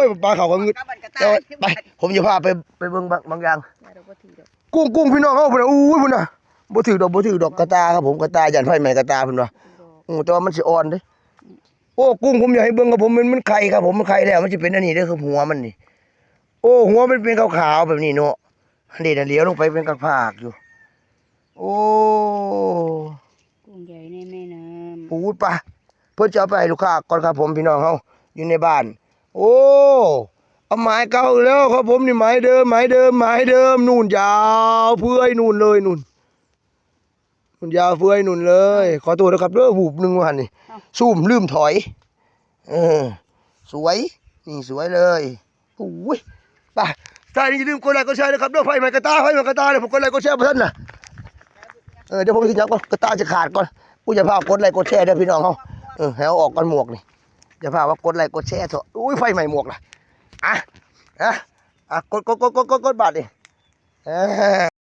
ยปลาเขาก็งึดไปผมจะพาไปเบิ่งบางอย่างกุ้งพี่น้องเขาพุ่นน่ะอุ้ยพุ่นน่ะบ่ถือดอกกระตาครับผมกระตายันไฟใหม่กระตาพุ่นว่าแต่ว่ามันสิอ่อนเด้โอ้กุ้งผมอยากให้เบิ่งครับผมมันไข่ครับผมมันไข่แล้วมันสิเป็นอันนี้เด้อคือหัวมันนี่โอ้หัวมันเป็นขาวๆแบบนี้เนาะอันนี้น่ะเลี้ยวลงไปเป็นกระพากอยู่โอ้กุ้งใหญ่ในแม่น้ำปูดปะเพิ่นจะเอาไปให้ลูกค้าก่อนครับผมพี่น้องเฮาอยู่ในบ้านโอ้เอาไม้เก่าแล้วครับผมนี่ไม้เดิมนู่นยาวเพื่อยนู่นเลยนู่นยาวเพื่อยนู่นเลยขอโทษนะครับเด้อหูบนึงว่าหั่นนี่ซูมลืมถอยสวยนี่สวยเลยโอ้ยไปถ้าอย่าลืมกดไลค์กดแชร์นะครับเด้อไฟใหม่กระตาเนี่ยผมกดไลค์กดแชร์บ่ทันน่ะเดี๋ยวผมสิจับก่อนกระตาจะขาดก่อนกูจะพากดไลค์กดแชร์เด้อพี่น้องเฮาให้เอาออกก่อนหมวกนี่จะพาว่ากดไลค์กดแชร์เถอะอุ้ยไฟใหม่หมวกล่ะกดบาทดิ